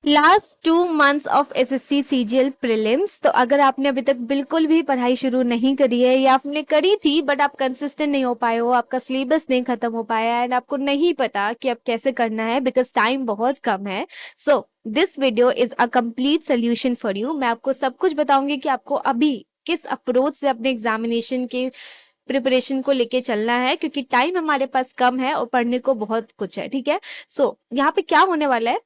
Last 2 months of SSC CGL prelims. तो अगर आपने अभी तक बिल्कुल भी पढ़ाई शुरू नहीं करी है या आपने करी थी बट आप कंसिस्टेंट नहीं हो पाए हो, आपका सिलेबस नहीं खत्म हो पाया एंड आपको नहीं पता कि अब कैसे करना है बिकॉज टाइम बहुत कम है, so this video is a complete solution for you. मैं आपको सब कुछ बताऊंगी कि आपको अभी किस अप्रोच से अपने एग्जामिनेशन के प्रिपरेशन को लेके चलना है, क्योंकि टाइम हमारे पास कम है और पढ़ने को बहुत कुछ है। ठीक है, सो यहाँ पे क्या होने वाला है।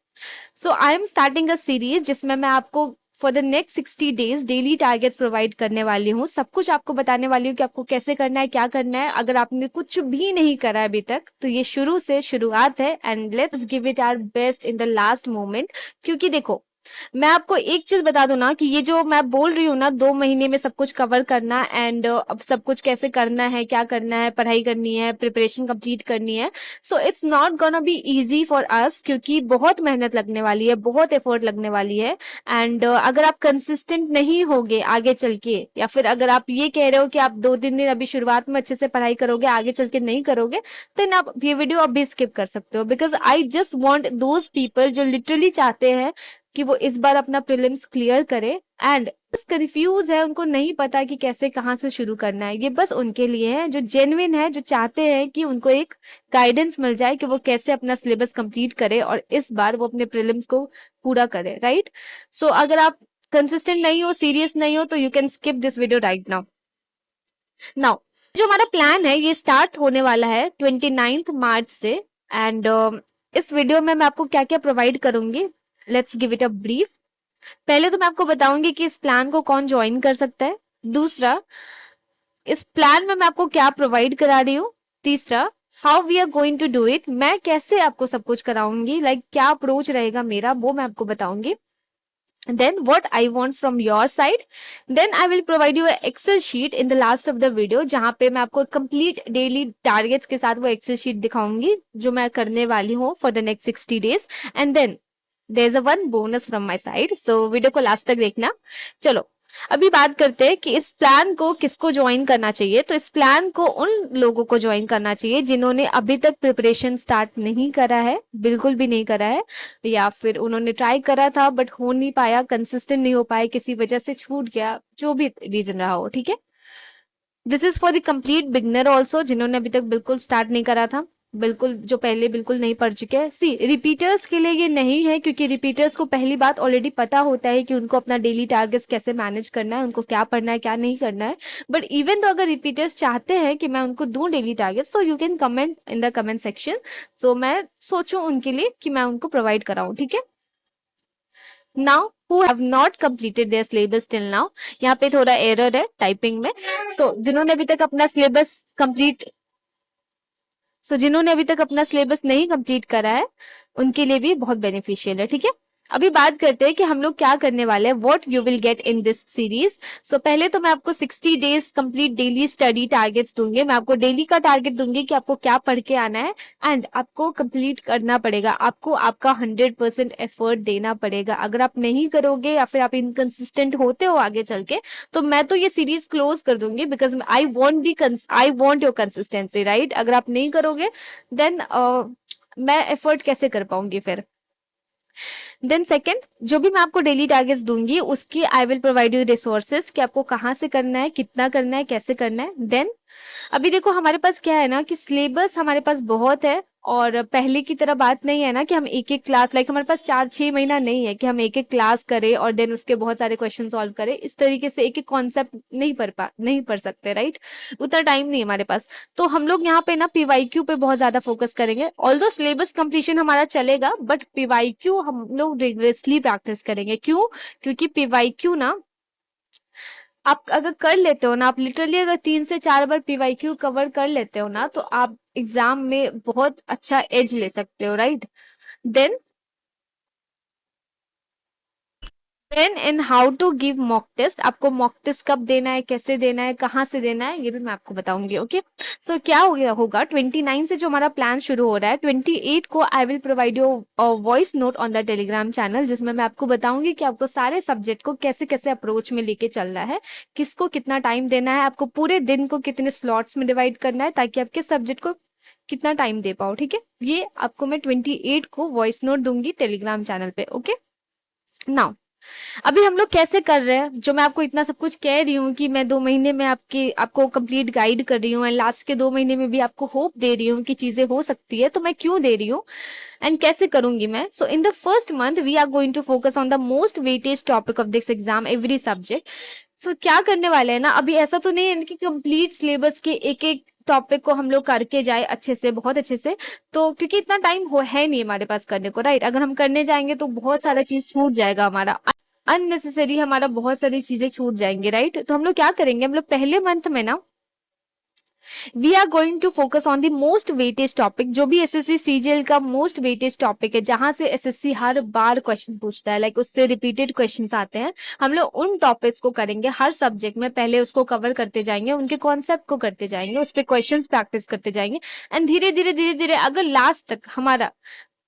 So I am starting a series जिसमें मैं आपको for the next 60 days daily targets provide करने वाली हूँ। सब कुछ आपको बताने वाली हूँ कि आपको कैसे करना है, क्या करना है। अगर आपने कुछ भी नहीं करा अभी तक तो ये शुरू से शुरुआत है and let's give it our best in the last moment. क्योंकि देखो, मैं आपको एक चीज बता दूं ना कि ये जो मैं बोल रही हूँ ना 2 महीने में सब कुछ कवर करना एंड अब सब कुछ कैसे करना है, क्या करना है, पढ़ाई करनी है, प्रिपरेशन कंप्लीट करनी है। So it's not gonna be easy for us, क्योंकि बहुत मेहनत लगने वाली है, बहुत एफर्ट लगने वाली है। एंड अगर आप कंसिस्टेंट नहीं होगे आगे चल के, या फिर अगर आप ये कह रहे हो कि आप 2-3 दिन अभी शुरुआत में अच्छे से पढ़ाई करोगे, आगे चल के नहीं करोगे, तो आप ये वीडियो अभी स्किप कर सकते हो। Because I just want those people जो लिटरली चाहते हैं कि वो इस बार अपना प्रीलिम्स क्लियर करे एंड कंफ्यूज है, उनको नहीं पता कि कैसे कहाँ से शुरू करना है। ये बस उनके लिए है जो जेन्युइन है, जो चाहते हैं कि उनको एक गाइडेंस मिल जाए कि वो कैसे अपना सिलेबस कंप्लीट करे और इस बार वो अपने प्रीलिम्स को पूरा करे, राइट। सो अगर आप कंसिस्टेंट नहीं हो, सीरियस नहीं हो, तो you can skip this video right now. Now जो हमारा प्लान है ये स्टार्ट होने वाला है 29 मार्च से एंड इस वीडियो में मैं आपको क्या क्या प्रोवाइड करूंगी, let's give it a brief. पहले तो मैं आपको बताऊंगी कि इस प्लान को कौन ज्वाइन कर सकता है। दूसरा, इस प्लान में मैं आपको क्या प्रोवाइड करा रही हूँ। तीसरा, how we are going to do it, मैं कैसे आपको सब कुछ कराऊंगी, लाइक क्या अप्रोच रहेगा मेरा वो मैं आपको बताऊंगी। Then what I want from your side, then I will provide you a Excel sheet in the last of the video, जहाँ पे मैं आपको complete daily targets के साथ वो Excel sheet दिखाऊंगी जो मैं करने वाली हूँ for the next 60 days। And then there's a one bonus from my side, so video को लास्ट तक देखना। चलो अभी बात करते हैं कि इस प्लान को किसको ज्वाइन करना चाहिए। तो इस प्लान को उन लोगों को ज्वाइन करना चाहिए जिन्होंने अभी तक प्रिपरेशन स्टार्ट नहीं करा है, बिल्कुल भी नहीं करा है, या फिर उन्होंने ट्राई करा था बट हो नहीं पाया, कंसिस्टेंट नहीं हो पाए, किसी वजह से छूट गया, जो भी रीजन रहा हो। ठीक है, this is for the complete beginner also, जिन्होंने अभी तक बिल्कुल स्टार्ट नहीं करा था, बिल्कुल जो पहले बिल्कुल नहीं पढ़ चुके हैं। सी रिपीटर्स के लिए ये नहीं है, क्योंकि रिपीटर्स को पहली बात ऑलरेडी पता होता है कि उनको अपना डेली टारगेट्स कैसे मैनेज करना है, उनको क्या पढ़ना है क्या नहीं करना है। बट इवन तो अगर रिपीटर्स चाहते हैं कि मैं उनको दूं डेली टारगेट्स, तो you can comment in the comment section, so मैं सोचूं उनके लिए कि मैं उनको प्रोवाइड कराऊं। ठीक है, now who have not completed their syllabus till now, यहाँ पे थोड़ा एरर है टाइपिंग में। जिन्होंने अभी तक अपना सिलेबस कंप्लीट जिन्होंने अभी तक अपना सिलेबस नहीं कंप्लीट करा है उनके लिए भी बहुत बेनिफिशियल है। ठीक है, अभी बात करते हैं कि हम लोग क्या करने वाले हैं, what you will get in this series. So पहले तो मैं आपको 60 days complete daily study targets दूंगी। मैं आपको डेली का टारगेट दूंगी कि आपको क्या पढ़ के आना है एंड आपको कंप्लीट करना पड़ेगा, आपको आपका 100% एफर्ट देना पड़ेगा। अगर आप नहीं करोगे या फिर आप इनकंसिस्टेंट होते हो आगे चल के, तो मैं तो ये सीरीज क्लोज कर दूंगी, because I want your consistency, right. अगर आप नहीं करोगे देन मैं एफर्ट कैसे कर पाऊंगी फिर। देन सेकंड, जो भी मैं आपको डेली टारगेट्स दूंगी उसकी आई विल प्रोवाइड यू रिसोर्सेज कि आपको कहाँ से करना है, कितना करना है, कैसे करना है। देन अभी देखो हमारे पास क्या है ना कि सिलेबस हमारे पास बहुत है, और पहले की तरह बात नहीं है ना कि हम एक एक क्लास, लाइक हमारे पास 4-6 महीना नहीं है कि हम एक एक क्लास करें और देन उसके बहुत सारे क्वेश्चन सॉल्व करें। इस तरीके से एक एक कॉन्सेप्ट नहीं पढ़ सकते, राइट। उतना टाइम नहीं है हमारे पास। तो हम लोग यहाँ पे ना पीवाईक्यू पे बहुत ज्यादा फोकस करेंगे। ऑल्दो सिलेबस कंप्लीशन हमारा चलेगा बट पीवाईक्यू हम लोग रिग्रेसली प्रैक्टिस करेंगे। क्यों? क्योंकि पीवाईक्यू ना आप अगर कर लेते हो ना, आप लिटरली अगर 3 से 4 बार पीवाईक्यू कवर कर लेते हो ना, तो आप एग्जाम में बहुत अच्छा एज ले सकते हो, right. Then in how to give mock test, आपको मॉक टेस्ट कब देना है, कैसे देना है, कहाँ से देना है, ये भी मैं आपको बताऊंगी। ओके, सो क्या हो गया होगा 29 से जो हमारा प्लान शुरू हो रहा है, 28 को I will provide you voice note on the Telegram channel, जिसमें मैं आपको बताऊंगी कि आपको सारे सब्जेक्ट को कैसे कैसे अप्रोच में लेके चलना है, किसको कितना टाइम देना है, आपको पूरे दिन को कितने स्लॉट्स में डिवाइड करना है, ताकि आपके सब्जेक्ट को कितना टाइम दे पाओ। ठीक है, ये आपको मैं 28 को वॉइस नोट दूंगी टेलीग्राम चैनल पे। ओके, नाउ अभी हम लोग कैसे कर रहे हैं, जो मैं आपको इतना सब कुछ कह रही हूँ कि मैं 2 महीने में आपको कंप्लीट गाइड कर रही हूँ एंड लास्ट के 2 महीने में भी आपको होप दे रही हूँ कि चीजें हो सकती है, तो मैं क्यों दे रही हूँ एंड कैसे करूंगी मैं। So in the first month we are going to focus on the most weightage topic of this exam every subject. So क्या करने वाले हैं ना, अभी ऐसा तो नहीं है कि कंप्लीट सिलेबस के एक एक टॉपिक को हम लोग करके जाए अच्छे से, बहुत अच्छे से। तो क्योंकि इतना टाइम हो है नहीं हमारे पास करने को, राइट। अगर हम करने जाएंगे तो बहुत सारा चीज छूट जाएगा हमारा, अननेसेसरी हमारा बहुत सारी चीजें छूट जाएंगी, राइट। तो हम लोग क्या करेंगे, हम लोग पहले मंथ में ना we are going to focus on the most weightage topic, जो भी एसएससी सीजीएल का मोस्ट वेटेज टॉपिक है, जहां से एसएससी हर बार क्वेश्चन पूछता है, लाइक उससे रिपीटेड क्वेश्चंस आते हैं। हम लोग उन टॉपिक्स को करेंगे हर सब्जेक्ट में, पहले उसको कवर करते जाएंगे, उनके कॉन्सेप्ट को करते जाएंगे, उस पर क्वेश्चन प्रैक्टिस करते जाएंगे एंड धीरे धीरे धीरे धीरे अगर लास्ट तक हमारा,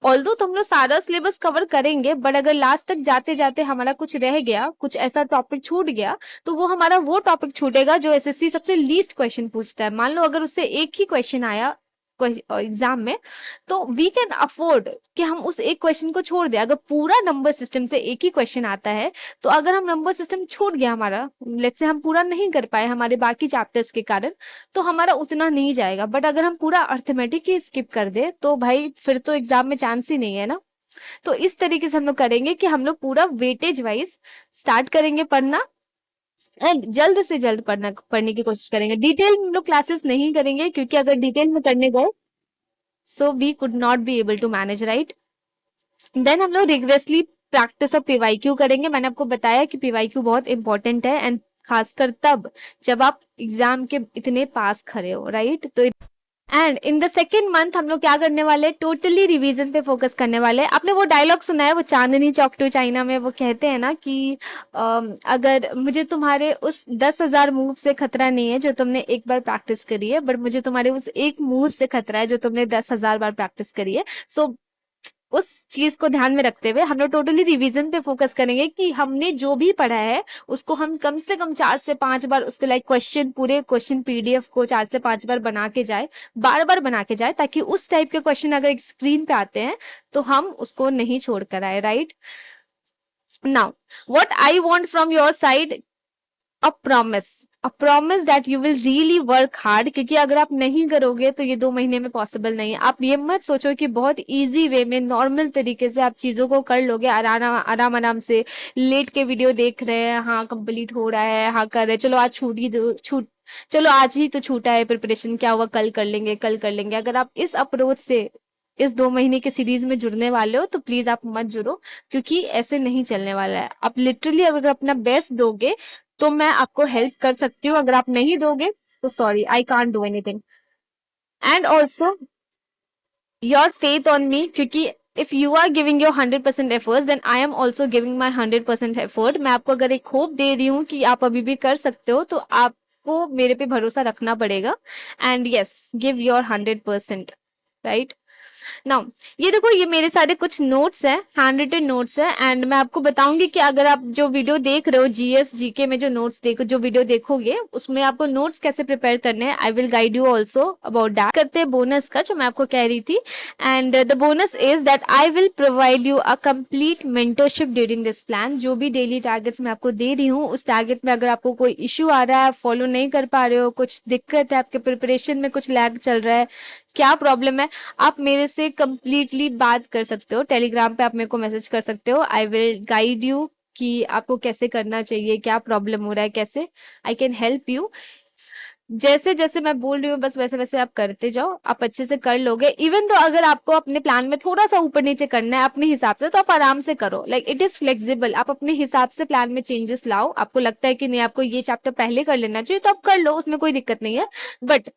ऑल्दो तो हम लोग सारा सिलेबस कवर करेंगे, बट अगर लास्ट तक जाते जाते हमारा कुछ रह गया, कुछ ऐसा टॉपिक छूट गया, तो वो हमारा वो टॉपिक छूटेगा जो एसएससी सबसे लीस्ट क्वेश्चन पूछता है। मान लो अगर उससे एक ही क्वेश्चन आया एग्जाम में, तो वी कैन अफोर्ड कि हम उस एक क्वेश्चन को छोड़ दें। अगर पूरा नंबर सिस्टम से एक ही क्वेश्चन आता है, तो अगर हम नंबर सिस्टम छूट गया हमारा, लेट्स से हम पूरा नहीं कर पाए हमारे बाकी चैप्टर्स के कारण, तो हमारा उतना नहीं जाएगा। बट अगर हम पूरा अर्थमेटिक ही स्किप कर दे, तो भाई फिर तो एग्जाम में चांस ही नहीं है ना। तो इस तरीके से हम लोग करेंगे कि हम लोग पूरा वेटेज वाइज स्टार्ट करेंगे पढ़ना एंड जल्द से जल्द पढ़ने की कोशिश करेंगे। डिटेल में हम लोग क्लासेस नहीं करेंगे, क्योंकि अगर डिटेल में करने गए so we could not be able to manage, right. Then हम लोग रिग्रेसली प्रैक्टिस ऑफ पीवाईक्यू करेंगे। मैंने आपको बताया कि पीवाईक्यू बहुत इंपॉर्टेंट है एंड खासकर तब जब आप एग्जाम के इतने पास खड़े हो, राइट। तो and in the second month हम लोग क्या करने वाले, टोटली रिवीजन पे फोकस करने वाले। आपने वो डायलॉग सुना है, वो चांदनी चौक टू चाइना में वो कहते हैं ना कि अगर मुझे तुम्हारे उस 10,000 मूव से खतरा नहीं है जो तुमने एक बार प्रैक्टिस करी है, बट मुझे तुम्हारे उस एक मूव से खतरा है जो तुमने 10,000 बार प्रैक्टिस करी है। सो उस चीज को ध्यान में रखते हुए हम लोग टोटली रिवीजन पे फोकस करेंगे कि हमने जो भी पढ़ा है उसको हम कम से कम 4 से 5 बार उसके लाइक क्वेश्चन, पूरे क्वेश्चन पीडीएफ को 4 से 5 बार बना के जाए, बार बार बना के जाए, ताकि उस टाइप के क्वेश्चन अगर एक स्क्रीन पे आते हैं तो हम उसको नहीं छोड़ कर आए, right. Now what I want from your side, a promise that you will really work hard, क्योंकि अगर आप नहीं करोगे तो ये 2 महीने में पॉसिबल नहीं है। आप ये मत सोचो कि बहुत इजी वे में नॉर्मल तरीके से आप चीजों को कर लोगे, आराम आराम आराम से लेट के वीडियो देख रहे हैं, हाँ कंप्लीट हो रहा है, हाँ कर रहे हैं, चलो आज छूट ही छूट, चलो आज ही तो छूटा है प्रिपरेशन, क्या हुआ, कल कर लेंगे, कल कर लेंगे। अगर आप इस अप्रोच से इस 2 महीने के सीरीज में जुड़ने वाले हो तो प्लीज आप मत जुड़ो, क्योंकि ऐसे नहीं चलने वाला है। आप लिटरली अगर अपना बेस्ट दोगे तो मैं आपको हेल्प कर सकती हूँ, अगर आप नहीं दोगे तो sorry, I can't do anything. And also your faith on me, क्योंकि if you are giving your 100% efforts then I am also giving my 100% effort. मैं आपको अगर एक होप दे रही हूँ कि आप अभी भी कर सकते हो, तो आपको मेरे पे भरोसा रखना पड़ेगा and yes, give your 100%, right. Now ये देखो, ये मेरे सारे कुछ नोट्स हैं, हैंड रिटन नोट्स है एंड मैं आपको बताऊंगी कि अगर आप जो वीडियो देख रहे हो जीएस जीके में, जो नोट्स देखो, जो वीडियो देखोगे उसमें आपको नोट्स कैसे प्रिपेयर करने हैं, I will guide you also about that. करते हैं बोनस का, जो मैं आपको कह रही थी, and the bonus is that I will provide you a complete mentorship during this plan. जो भी डेली टारगेट्स मैं आपको दे रही हूँ, उस टारगेट में अगर आपको कोई इश्यू आ रहा है, फॉलो नहीं कर पा रहे हो, कुछ दिक्कत है, आपके प्रिपरेशन में कुछ लैग चल रहा है, क्या प्रॉब्लम है, आप मेरे से कंप्लीटली बात कर सकते हो। टेलीग्राम पे आप मेरे को मैसेज कर सकते हो, आई विल गाइड यू कि आपको कैसे करना चाहिए, क्या प्रॉब्लम हो रहा है, कैसे आई कैन हेल्प यू। जैसे जैसे मैं बोल रही हूँ बस वैसे वैसे आप करते जाओ, आप अच्छे से कर लोगे। इवन तो अगर आपको अपने प्लान में थोड़ा सा ऊपर नीचे करना है अपने हिसाब से, तो आप आराम से करो, लाइक इट इज फ्लेक्सिबल। आप अपने हिसाब से प्लान में चेंजेस लाओ। आपको लगता है कि नहीं आपको ये चैप्टर पहले कर लेना चाहिए, तो आप कर लो, उसमें कोई दिक्कत नहीं है। बट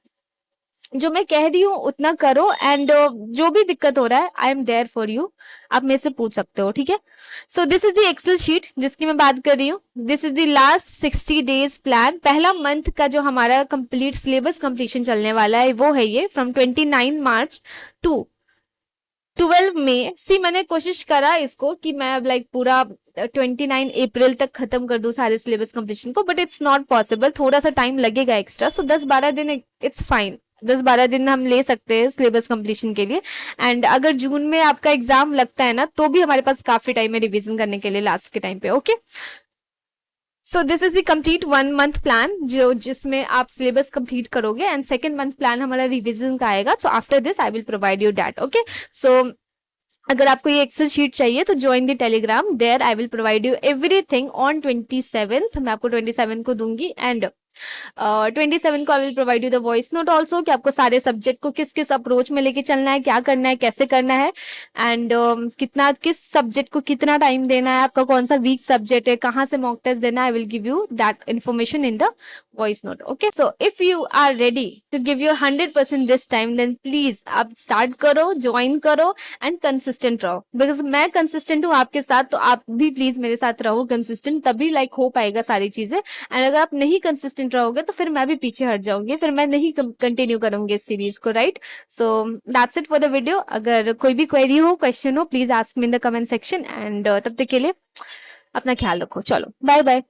जो मैं कह रही हूँ उतना करो एंड जो भी दिक्कत हो रहा है I am there for you, आप मेरे से पूछ सकते हो, ठीक है। So this is the excel sheet जिसकी मैं बात कर रही हूँ। This is the last 60 days plan. पहला मंथ का जो हमारा कंप्लीट सिलेबस कंप्लीशन चलने वाला है वो है ये, फ्रॉम 29 मार्च टू 12 मई। सी मैंने कोशिश करा इसको कि मैं अब लाइक पूरा 29 अप्रैल तक खत्म कर दूं सारे सिलेबस कंप्लीशन को, बट इट्स नॉट पॉसिबल, थोड़ा सा टाइम लगेगा एक्स्ट्रा। सो 10-12 दिन इट्स फाइन, 10-12 दिन हम ले सकते हैं सिलेबस कंप्लीशन के लिए। एंड अगर जून में आपका एग्जाम लगता है ना, तो भी हमारे पास काफी टाइम है रिवीजन करने के लिए लास्ट के टाइम पे। Okay, so this is the complete 1 month plan जो जिसमें आप सिलेबस कंप्लीट करोगे, एंड सेकेंड मंथ प्लान हमारा रिवीजन का आएगा। So after this I will provide you that. Okay, so अगर आपको ये एक्सेल शीट चाहिए तो join the Telegram, there I will provide you everything on 27th। मैं आपको 27 को दूंगी, एंड 27 को I will provide you the voice note also, कि आपको सारे सब्जेक्ट को किस किस अप्रोच में लेके चलना है, क्या करना है, कैसे करना है, एंड कितना किस सब्जेक्ट को कितना टाइम देना है, आपका कौन सा वीक सब्जेक्ट है, कहाँ से मॉक टेस्ट देना है। I will give you that information in the voice note. Okay, so if you are ready to give your 100% this time, then please आप स्टार्ट करो, ज्वाइन करो एंड कंसिस्टेंट रहो, because मैं कंसिस्टेंट हूँ आपके साथ, तो आप भी प्लीज मेरे साथ रहो कंसिस्टेंट, तभी लाइक हो पाएगा सारी चीजें। एंड अगर आप नहीं कंसिस्टेंट रहोगे तो फिर मैं भी पीछे हट जाऊंगी, फिर मैं नहीं कंटिन्यू करूंगी इस सीरीज को, right. So that's it for the video. अगर कोई भी क्वेरी हो, क्वेश्चन हो, please ask me in the comment section, and तब तक के लिए अपना ख्याल रखो। चलो, बाय बाय।